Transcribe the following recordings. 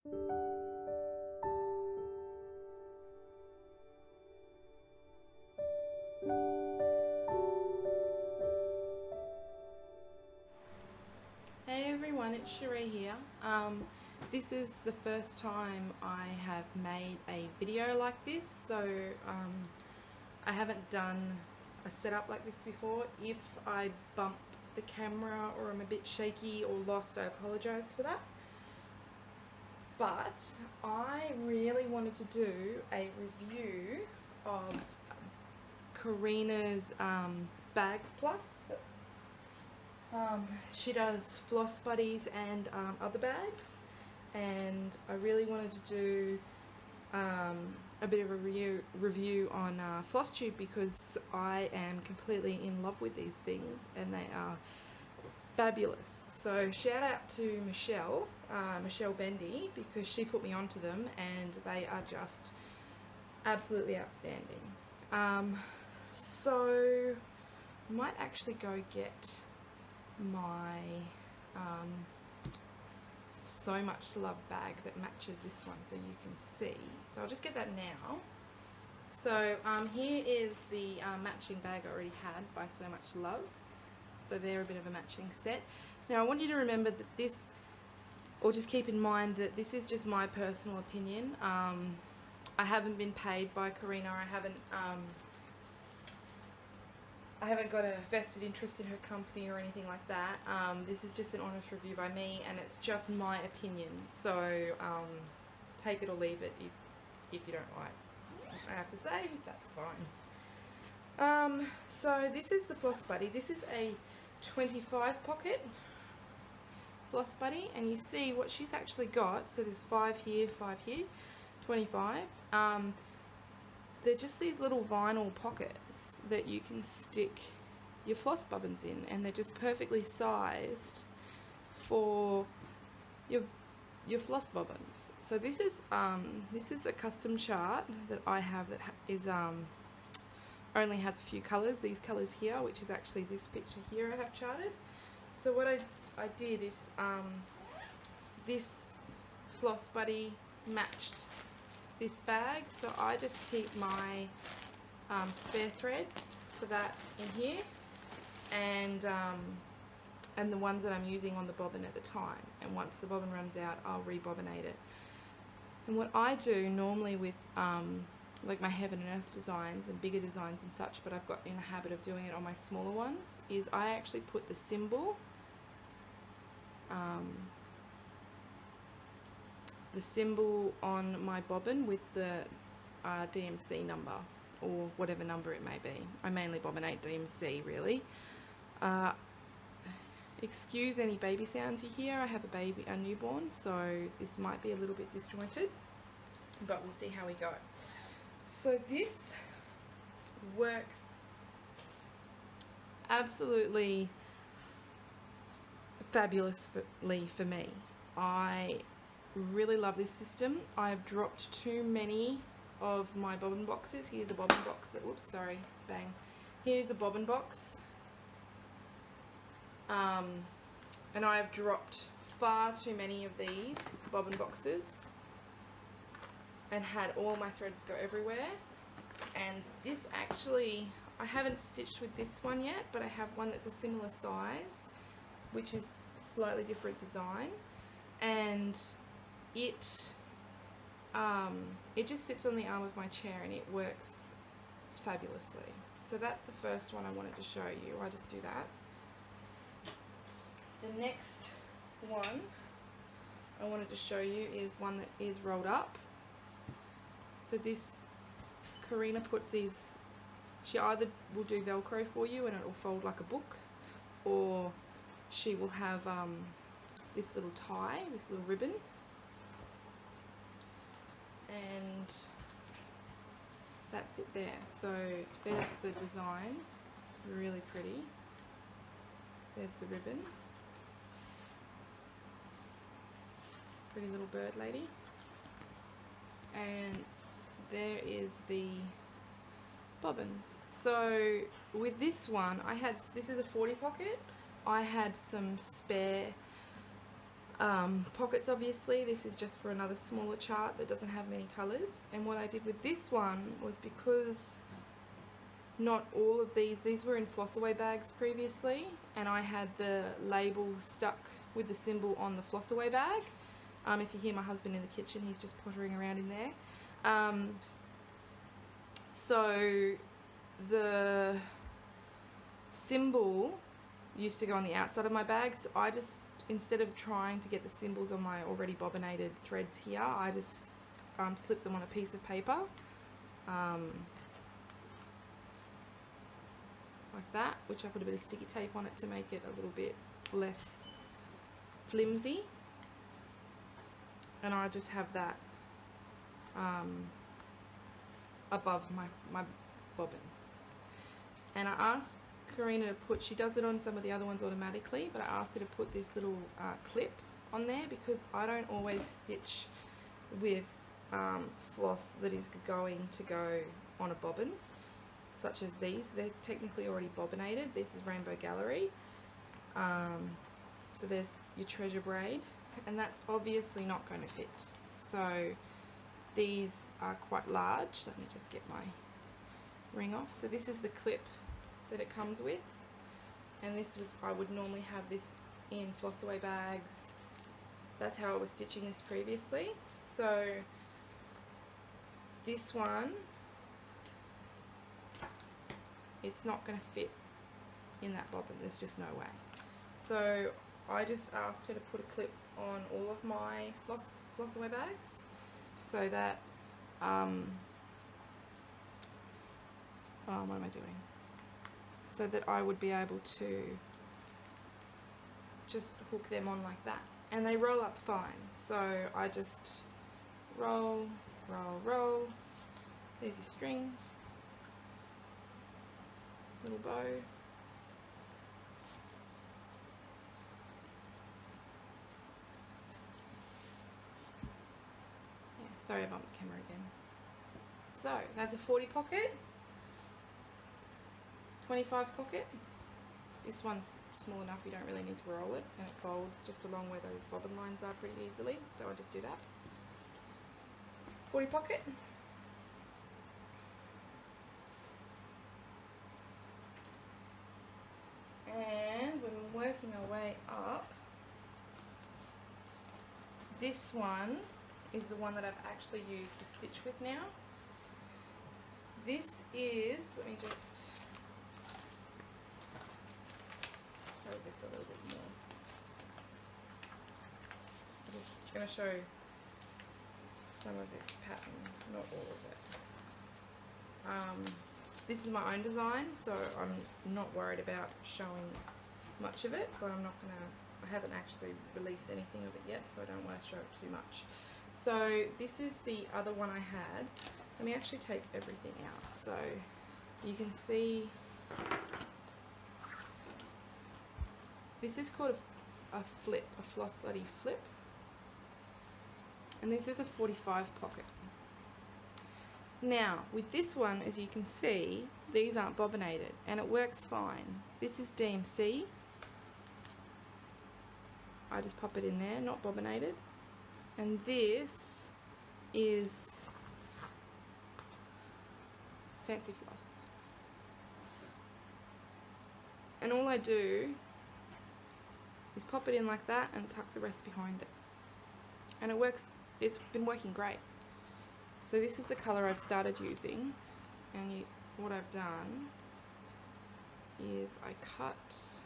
Hey everyone, it's Cherie here. This is the first time I have made a video like this, so I haven't done a setup like this before. If I bump the camera or I'm a bit shaky or lost, I apologise for that. But I really wanted to do a review of Karina's Bagzplus. She does floss buddies and other bags, and I really wanted to do a bit of a review on Flosstube because I am completely in love with these things and they are fabulous. So shout out to Michelle Bendy, because she put me onto them and they are just absolutely outstanding. So I might actually go get my So Much to Love bag that matches this one so you can see. So I'll just get that now. So here is the matching bag I already had by So Much to Love. So they're a bit of a matching set. Now I want you to remember that this, or just keep in mind that this is just my personal opinion. I haven't been paid by Karina. I haven't got a vested interest in her company or anything like that. This is just an honest review by me, and it's just my opinion. So take it or leave it if you don't like what I have to say, that's fine. So this is the Floss Buddy. This is a 25 pocket Floss Buddy, and you see what she's actually got. So there's 5 here, 25. They're just these little vinyl pockets that you can stick your floss bobbins in, and they're just perfectly sized for your floss bobbins. So this is a custom chart that I have that is only has a few colours. These colours here, which is actually this picture here, I have charted. So what I did is this Floss Buddy matched this bag, so I just keep my spare threads for that in here, and the ones that I'm using on the bobbin at the time, and once the bobbin runs out I'll rebobinate it. And what I do normally with like my heaven and earth designs and bigger designs and such, but I've got in the habit of doing it on my smaller ones, is I actually put the symbol on my bobbin with the DMC number, or whatever number it may be. I mainly bobbinate DMC really. Excuse any baby sounds you hear. I have a newborn, so this might be a little bit disjointed, but we'll see how we go. So this works absolutely fabulously for me. I really love this system. I've dropped too many of my bobbin boxes. Here's a bobbin box. Oops, sorry, bang. Here's a bobbin box. And I've dropped far too many of these bobbin boxes and had all my threads go everywhere. And this actually, I haven't stitched with this one yet, but I have one that's a similar size, which is slightly different design, and it just sits on the arm of my chair and it works fabulously. So that's the first one I wanted to show you. I just do that. The next one I wanted to show you is one that is rolled up. So this, Karina puts these, she either will do Velcro for you and it will fold like a book, or she will have this little tie, this little ribbon, and that's it there. So there's the design, really pretty. There's the ribbon, pretty little bird lady, and there is the bobbins. So with this one, this is a 40 pocket. I had some spare pockets. Obviously this is just for another smaller chart that doesn't have many colours, and what I did with this one was, because not all of these were in floss away bags previously, and I had the label stuck with the symbol on the floss away bag. If you hear my husband in the kitchen, he's just pottering around in there. So the symbol used to go on the outside of my bag, so I just, instead of trying to get the symbols on my already bobbinated threads here, I just slipped them on a piece of paper, like that, which I put a bit of sticky tape on it to make it a little bit less flimsy, and I just have that above my bobbin. And I asked Karina to put, she does it on some of the other ones automatically, but I asked her to put this little clip on there, because I don't always stitch with floss that is going to go on a bobbin, such as these. They're technically already bobbinated. This is Rainbow Gallery. So there's your treasure braid, and that's obviously not going to fit. So these are quite large. Let me just get my ring off. So this is the clip that it comes with, and this was, I would normally have this in floss away bags. That's how I was stitching this previously. So this one, it's not going to fit in that bobbin, there's just no way. So I just asked her to put a clip on all of my floss away bags, so that what am I doing? So that I would be able to just hook them on like that, and they roll up fine. So I just roll, roll, roll. There's your string, little bow. Yeah, sorry I bumped the camera again. So that's a 40 pocket. 25 pocket. This one's small enough you don't really need to roll it, and it folds just along where those bobbin lines are pretty easily, so I just do that. 40 pocket. And when we're working our way up, this one is the one that I've actually used to stitch with now. This is, let me just show this a little bit more. I'm just going to show some of this pattern, not all of it. This is my own design, so I'm not worried about showing much of it, but I'm not going to, I haven't actually released anything of it yet, so I don't want to show it too much. So this is the other one I had. Let me actually take everything out so you can see. This is called a flip, a floss bloody flip, and this is a 45 pocket. Now with this one, as you can see, these aren't bobbinated and it works fine. This is DMC. I just pop it in there, not bobbinated, and this is Fancy Floss. And all I do is pop it in like that and tuck the rest behind it, and it works. It's been working great. So this is the colour I've started using, and what I've done is I cut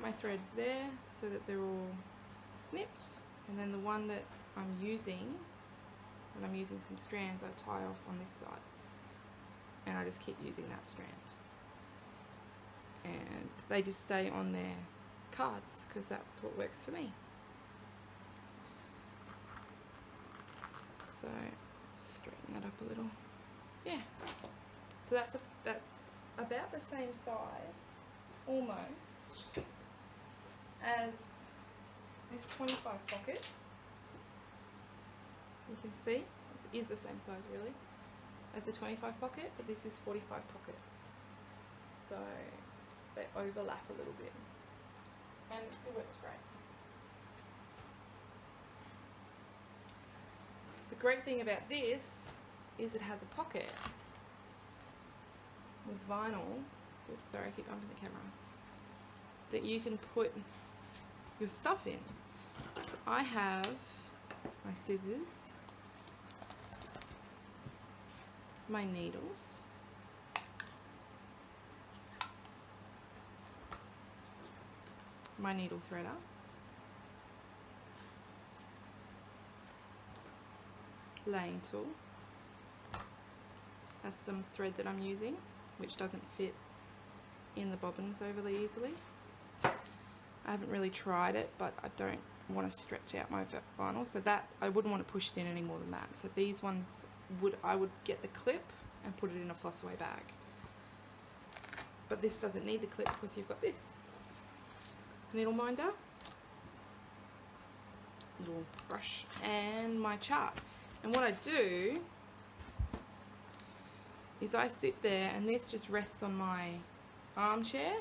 my threads there so that they're all snipped, and then the one that I'm using, and I'm using some strands, I tie off on this side, and I just keep using that strand, and they just stay on their cards because that's what works for me. So straighten that up a little. Yeah. So that's about the same size, almost, as this 25 pocket. You can see this is the same size really as the 25 pocket, but this is 45 pockets. So they overlap a little bit. and it still works great. The great thing about this is it has a pocket with vinyl. Oops, sorry, I keep bumping the camera. That you can put your stuff in. So I have my scissors, my needles, my needle threader, laying tool. That's some thread that I'm using, which doesn't fit in the bobbins overly easily. I haven't really tried it, but I don't want to stretch out my vinyl, so that I wouldn't want to push it in any more than that. So these ones I would get the clip and put it in a floss away bag. But this doesn't need the clip because you've got this needle minder, little brush, and my chart. And what I do is I sit there and this just rests on my armchair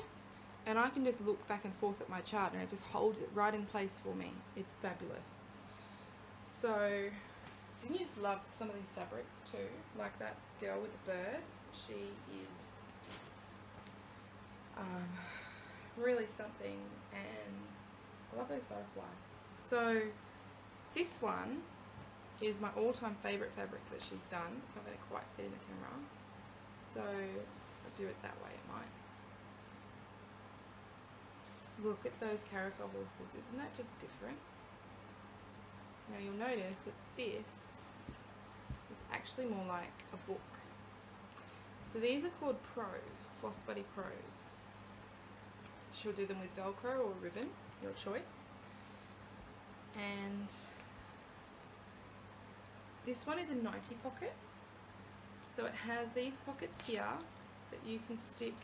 and I can just look back and forth at my chart and it just holds it right in place for me. It's fabulous. So, and you just love some of these fabrics too, like that girl with the bird. She is really something, and I love those butterflies. So this one is my all-time favourite fabric that she's done. It's not going to quite fit in the camera, so I'll do it that way, it might. Look at those carousel horses, isn't that just different? Now you'll notice that this is actually more like a book. So these are called Pros, Floss Buddy Pros. She'll do them with Velcro or ribbon, your choice. And this one is a 90 pocket. So it has these pockets here that you can stick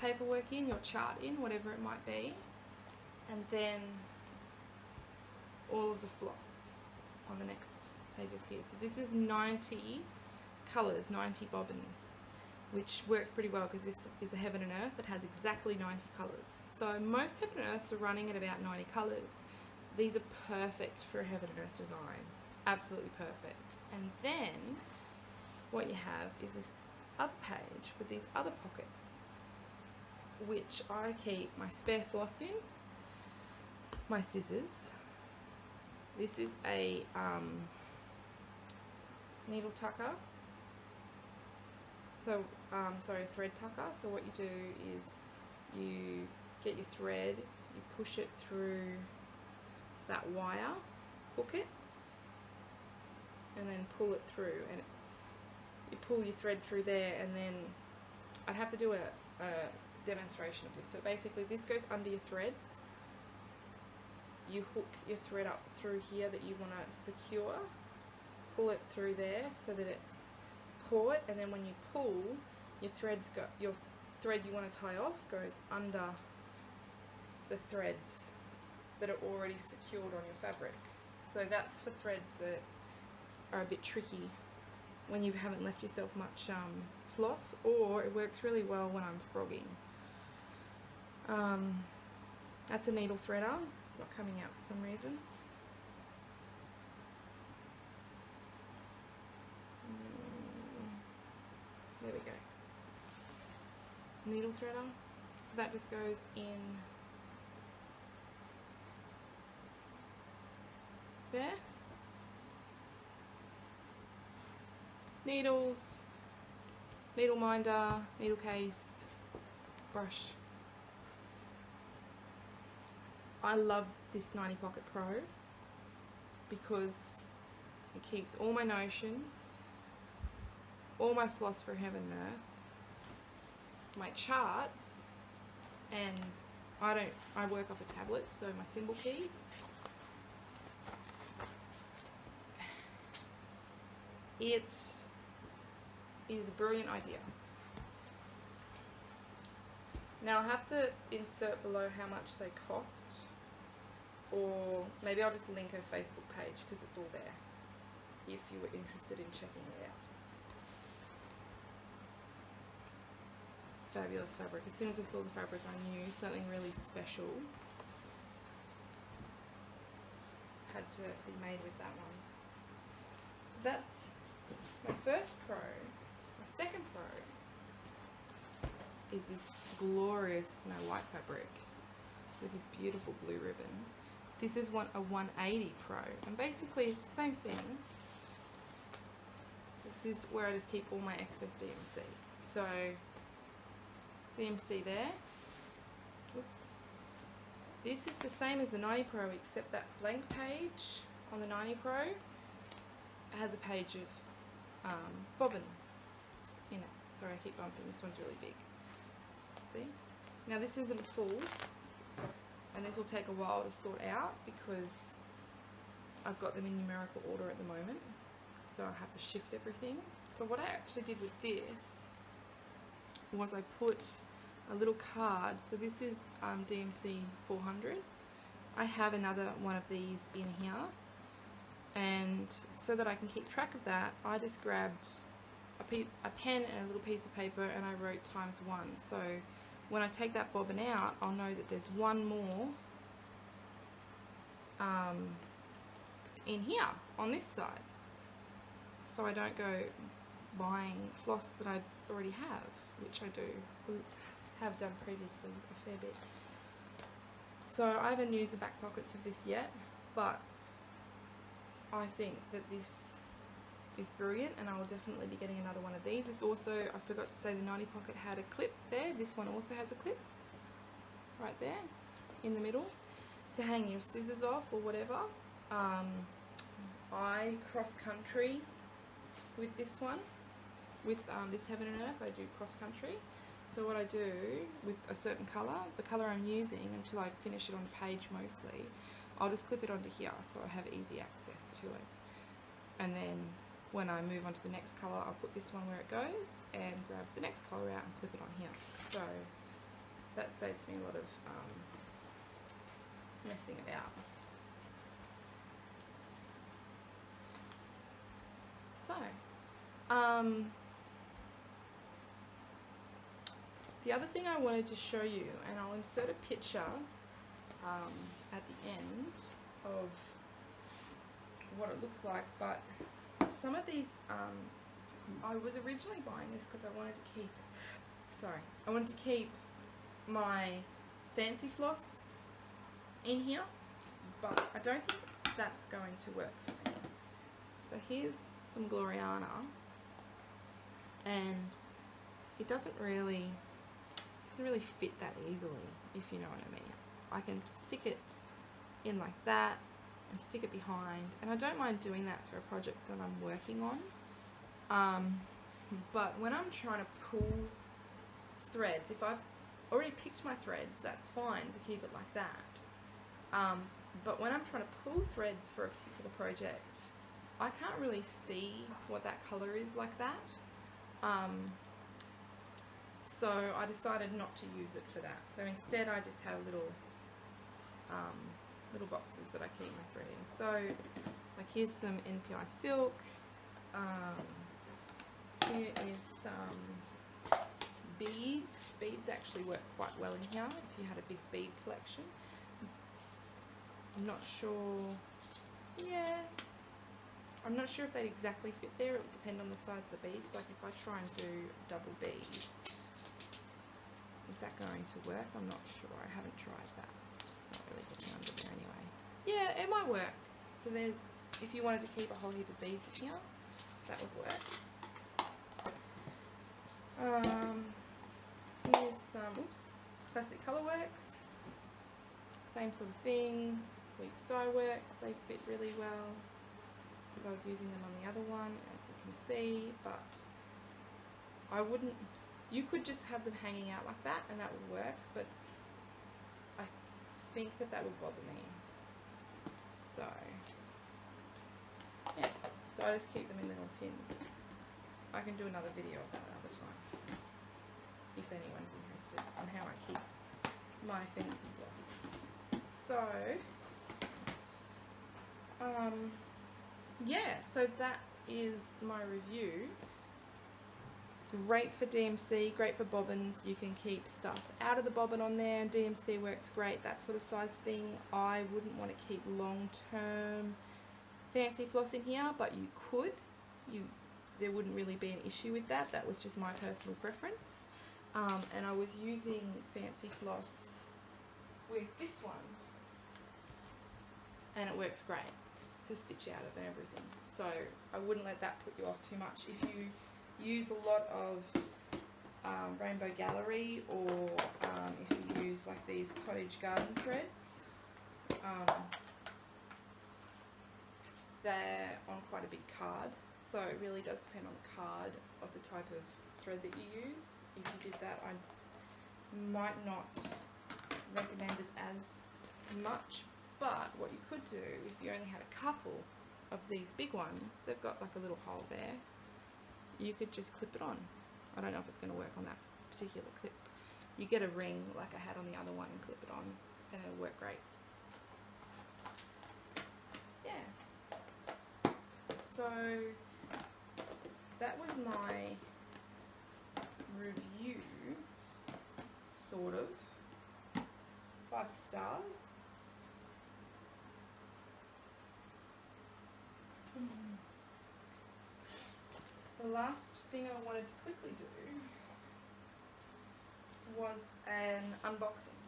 paperwork in, your chart in, whatever it might be, and then all of the floss on the next pages here. So this is 90 colours, 90 bobbins, which works pretty well because this is a Heaven and Earth that has exactly 90 colours. So most Heaven and Earths are running at about 90 colours. These are perfect for a Heaven and Earth design. Absolutely perfect. And then what you have is this other page with these other pockets, which I keep my spare floss in, my scissors. This is a needle tucker. So, sorry, thread tucker. So what you do is you get your thread, you push it through that wire, hook it, and then pull it through, and you pull your thread through there, and then I'd have to do a demonstration of this. So basically this goes under your threads, you hook your thread up through here that you want to secure, pull it through there so that it's caught, and then when you pull, your thread you want to tie off goes under the threads that are already secured on your fabric. So that's for threads that are a bit tricky when you haven't left yourself much floss, or it works really well when I'm frogging. That's a needle threader. It's not coming out for some reason. There we go. Needle threader. So that just goes in there. Needles, needle minder, needle case, brush. I love this 90 Pocket Pro because it keeps all my notions, all my floss for Heaven and Earth, my charts, and I work off a tablet, so my symbol keys. It is a brilliant idea. Now I have to insert below how much they cost, or maybe I'll just link her Facebook page because it's all there if you were interested in checking it out. fabulous fabric. As soon as I saw the fabric, I knew something really special had to be made with that one. So that's my first pro. My second pro is this glorious Snow White fabric with this beautiful blue ribbon. This is a 180 Pro, and basically it's the same thing. This is where I just keep all my excess DMC. So DMC there. Oops. This is the same as the 90 Pro, except that blank page on the 90 Pro has a page of bobbins in it. Sorry, I keep bumping. This one's really big. See? Now this isn't full, and this will take a while to sort out because I've got them in numerical order at the moment, so I have to shift everything. But what I actually did with this was I put a little card. So this is DMC 400. I have another one of these in here, and so that I can keep track of that, I just grabbed a pen and a little piece of paper, and I wrote ×1. So when I take that bobbin out, I'll know that there's one more in here on this side, so I don't go buying floss that I already have, which I have done previously a fair bit. So I haven't used the back pockets of this yet, but I think that this is brilliant, and I will definitely be getting another one of these. This also, I forgot to say, the 90 pocket had a clip there. This one also has a clip right there in the middle to hang your scissors off or whatever. I cross country with this one, with this Heaven and Earth. I do cross country. So what I do with a certain colour, the colour I'm using until I finish it on the page mostly, I'll just clip it onto here so I have easy access to it. And then when I move on to the next colour, I'll put this one where it goes and grab the next colour out and flip it on here. So that saves me a lot of messing about. So, the other thing I wanted to show you, and I'll insert a picture at the end of what it looks like, but some of these, I was originally buying this because I wanted to keep my fancy floss in here, but I don't think that's going to work for me. So here's some Gloriana, and it doesn't really fit that easily, if you know what I mean. I can stick it in like that and stick it behind, and I don't mind doing that for a project that I'm working on. But when I'm trying to pull threads, if I've already picked my threads, that's fine to keep it like that. But when I'm trying to pull threads for a particular project, I can't really see what that colour is like that. So I decided not to use it for that. So instead I just have little boxes that I keep my thread in. So like here's some NPI silk. Here is some beads. Beads actually work quite well in here if you had a big bead collection. I'm not sure. Yeah. I'm not sure if they'd exactly fit there. It would depend on the size of the beads. Like if I try and do double bead, is that going to work? I'm not sure. I haven't tried that. It's not really getting under there anyway. Yeah, it might work. So there's, if you wanted to keep a whole heap of beads in here, that would work. Here's some, Classic Colourworks. Same sort of thing. Weeks Dye Works. They fit really well, because I was using them on the other one, as you can see, but I wouldn't, you could just have them hanging out like that and that would work, but I think that would bother me. So, yeah, so I just keep them in little tins. I can do another video of that another time, if anyone's interested on how I keep my fancy floss. So, yeah, so that is my review Great for DMC, great for bobbins. You can keep stuff out of the bobbin on there. DMC works great, that sort of size thing. I wouldn't want to keep long-term fancy floss in here, but you could. There wouldn't really be an issue with that. That was just my personal preference. And I was using fancy floss with this one, and it works great. So stitch out of and everything. So I wouldn't let that put you off too much. If you use a lot of Rainbow Gallery, or if you use like these cottage garden threads, they're on quite a big card, so it really does depend on the card of the type of thread that you use. If you did that, I might not recommend it as much, but what you could do, if you only had a couple of these big ones, they've got like a little hole there, you could just clip it on. I don't know if it's going to work on that particular clip. You get a ring like I had on the other one and clip it on, and it'll work great. Yeah. So that was my review, sort of. 5 stars. The last thing I wanted to quickly do was an unboxing.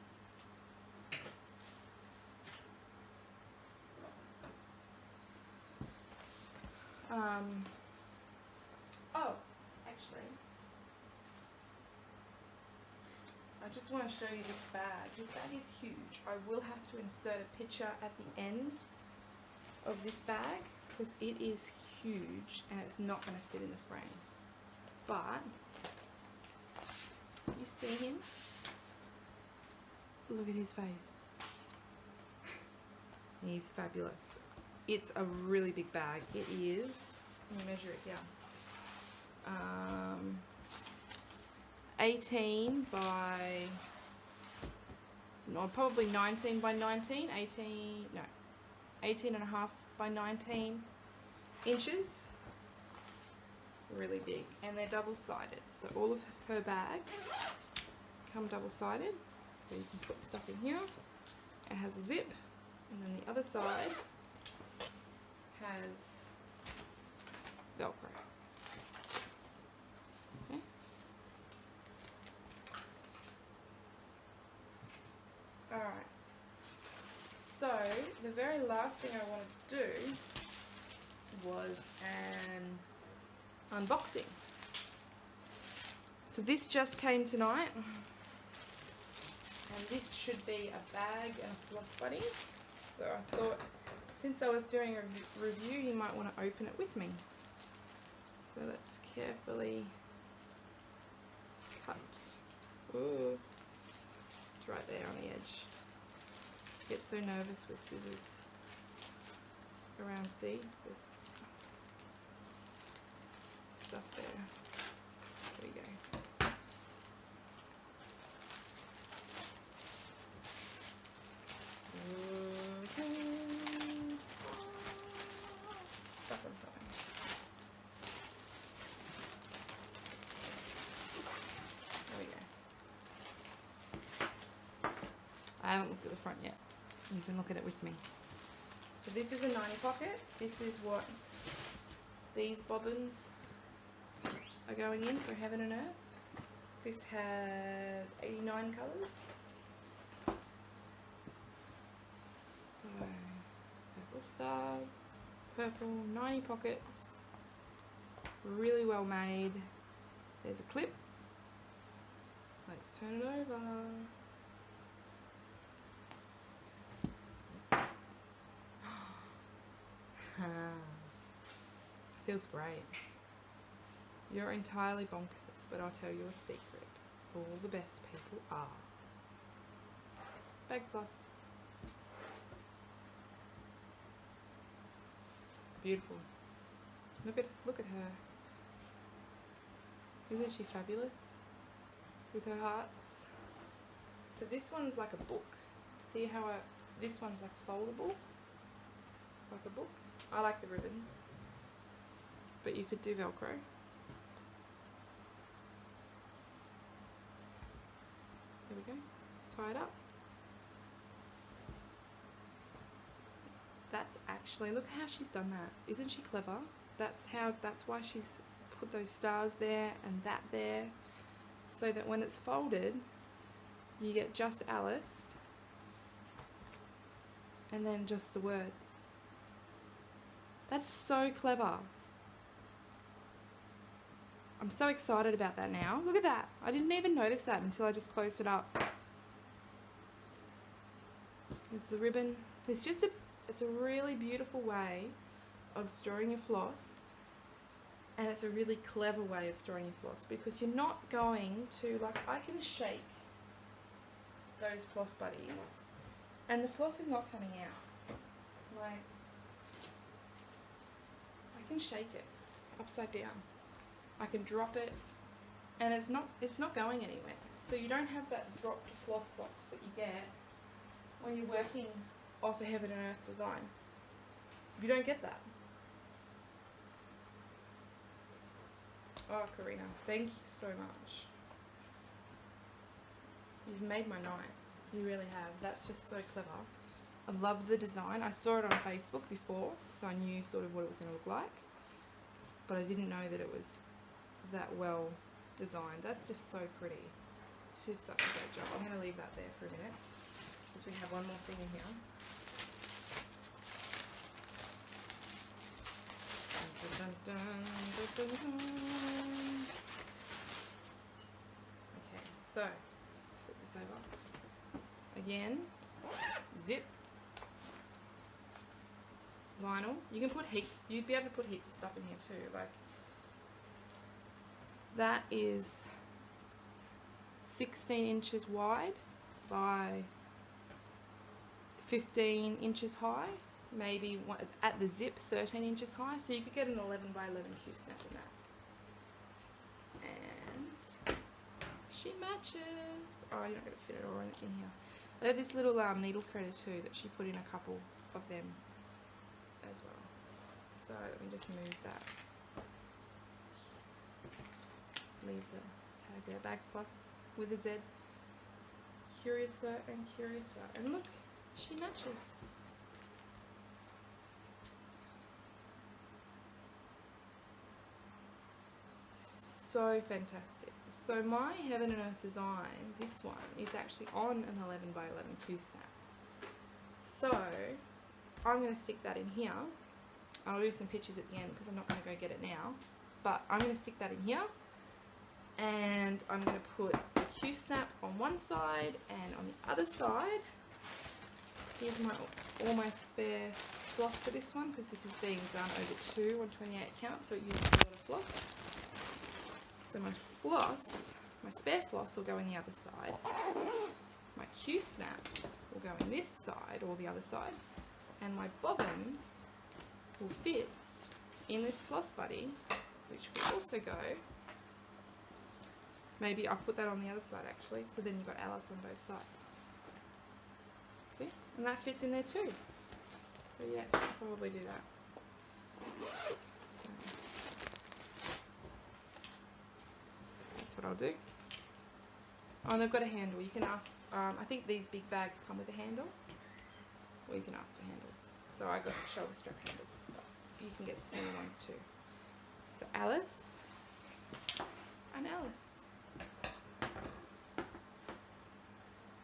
Oh, actually, I just want to show you this bag. This bag is huge. I will have to insert a picture at the end of this bag because it is huge and it's not going to fit in the frame. But you see him? Look at his face. He's fabulous. It's a really big bag. It is, let me measure it here. 18 by, no, probably 19 by 19, 18 and a half by 19 inches. Really big, and they're double-sided, so all of her bags come double-sided, so you can put stuff in here. It has a zip, and then the other side has Velcro. Okay. Alright, so the very last thing I wanted to do was an unboxing. So this just came tonight, and this should be a bag and a floss buddy. So I thought, since I was doing a review, you might want to open it with me. So let's carefully cut. Ooh, it's right there on the edge. I get so nervous with scissors around. See, there's stuff there. There we go. Stuff on something. There we go. I haven't looked at the front yet. You can look at it with me. So this is a 90 pocket. This is what these bobbins are going in for Heaven and Earth. This has 89 colours. So, purple stars, purple, 90 pockets, really well made. There's a clip. Let's turn it over. Feels great. You're entirely bonkers, but I'll tell you a secret. All the best people are. Bagzplus. It's beautiful. Look at her. Isn't she fabulous? With her hearts. So this one's like a book. See how this one's like foldable? Like a book. I like the ribbons. But you could do Velcro. tie it up. That's actually, look how she's done that. Isn't she clever? That's why she's put those stars there and that there, so that when it's folded, you get just Alice and then just the words. That's so clever. I'm so excited about that now. Look at that. I didn't even notice that until I just closed it up. There's the ribbon. It's a really beautiful way of storing your floss, and it's a really clever way of storing your floss, because you're not going to, like, I can shake those floss buddies and the floss is not coming out. Like, I can shake it upside down. I can drop it and it's not going anywhere. So you don't have that dropped floss box that you get when you're working off a heaven and earth design. You don't get that. Oh, Karina, thank you so much. You've made my night. You really have. That's just so clever. I love the design. I saw it on Facebook before, so I knew sort of what it was going to look like, but I didn't know that it was that well designed. That's just so pretty. She's such a great job. I'm going to leave that there for a minute because we have one more thing in here. Dun, dun, dun, dun, dun, dun. Okay, so let's put this over. Again, zip, vinyl. You can put heaps, you'd be able to put heaps of stuff in here too. Like, that is 16 inches wide by 15 inches high. Maybe at the zip 13 inches high, so you could get an 11 by 11 Q snap in that. And she matches. Oh, you're not going to fit it all in here. I have this little needle threader too that she put in a couple of them as well. So let me just move that. Leave the tag there. Bagzplus with a Z. Curiouser and curiouser. And look, she matches. So fantastic. So my Heaven and Earth design, this one, is actually on an 11 by 11 Q snap. So I'm going to stick that in here. I'll do some pictures at the end because I'm not going to go get it now. But I'm going to stick that in here. And I'm going to put the Q snap on one side, and on the other side, here's all my spare floss for this one, because this is being done over 2 1/28 count, so it uses a lot of floss. So my floss, my spare floss will go in the other side. My Q snap will go in this side or the other side. And my bobbins will fit in this floss buddy, which will also go, maybe I'll put that on the other side actually, so then you've got Alice on both sides. See? And that fits in there too. So yeah, I'll probably do that. What I'll do. Oh, and they've got a handle. You can ask, I think these big bags come with a handle, or you can ask for handles. So I got shoulder strap handles, but you can get smaller ones too. So Alice and Alice.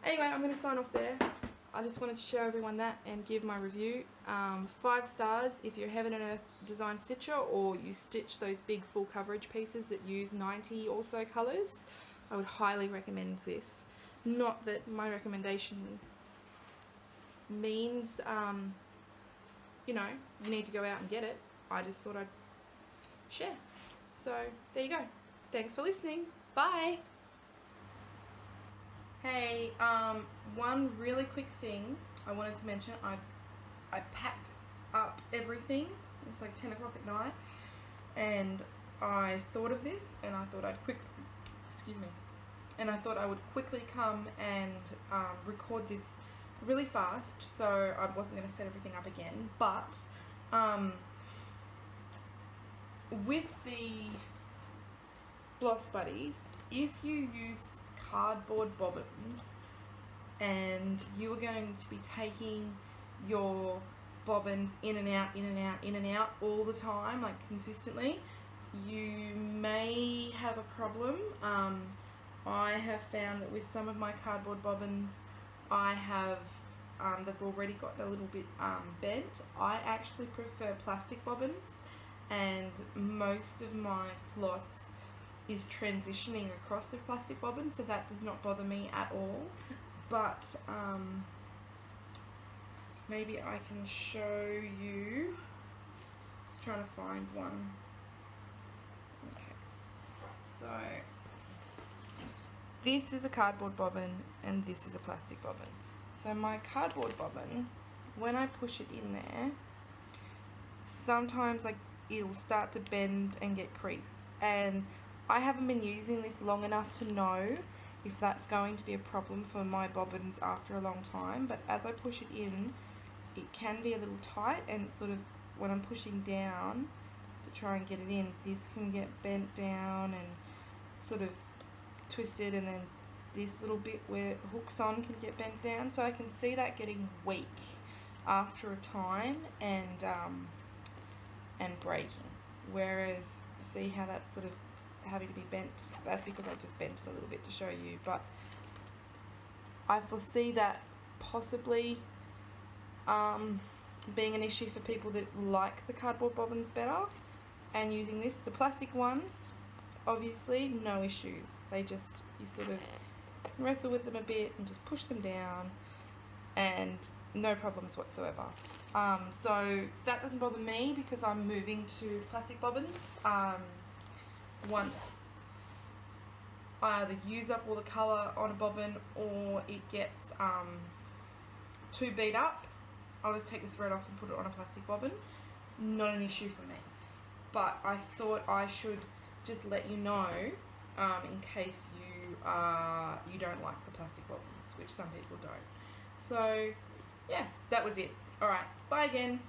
Anyway, I'm going to sign off there. I just wanted to show everyone that and give my review. 5 stars if you're Heaven and Earth design stitcher, or you stitch those big full coverage pieces that use 90 or so colours. I would highly recommend this. Not that my recommendation means, you know, you need to go out and get it. I just thought I'd share. So there you go. Thanks for listening. Bye. Hey, one really quick thing I wanted to mention. I packed up everything. It's like 10 o'clock at night, and I thought of this, and I thought I'd I would quickly come and record this really fast, so I wasn't going to set everything up again. But with the Floss Buddies, if you use cardboard bobbins and you are going to be taking your bobbins in and out, in and out, in and out all the time, like consistently, you may have a problem. I have found that with some of my cardboard bobbins, I have they've already gotten a little bit bent. I actually prefer plastic bobbins, and most of my floss is transitioning across to plastic bobbins, so that does not bother me at all. But maybe I can show you. Just trying to find one. Okay, so this is a cardboard bobbin and this is a plastic bobbin. So my cardboard bobbin, when I push it in there, sometimes like it'll start to bend and get creased, and I haven't been using this long enough to know if that's going to be a problem for my bobbins after a long time. But as I push it in, it can be a little tight, and sort of when I'm pushing down to try and get it in, this can get bent down and sort of twisted, and then this little bit where it hooks on can get bent down. So I can see that getting weak after a time and breaking. Whereas, see how that's sort of having to be bent? That's because I just bent it a little bit to show you. But I foresee that possibly being an issue for people that like the cardboard bobbins better and using this. The plastic ones, obviously, no issues. They just, you sort of wrestle with them a bit and just push them down and no problems whatsoever. So that doesn't bother me because I'm moving to plastic bobbins. Once I either use up all the colour on a bobbin or it gets too beat up, I'll just take the thread off and put it on a plastic bobbin. Not an issue for me. But I thought I should just let you know in case you don't like the plastic bobbins, which some people don't. So yeah, that was it. Alright, bye again.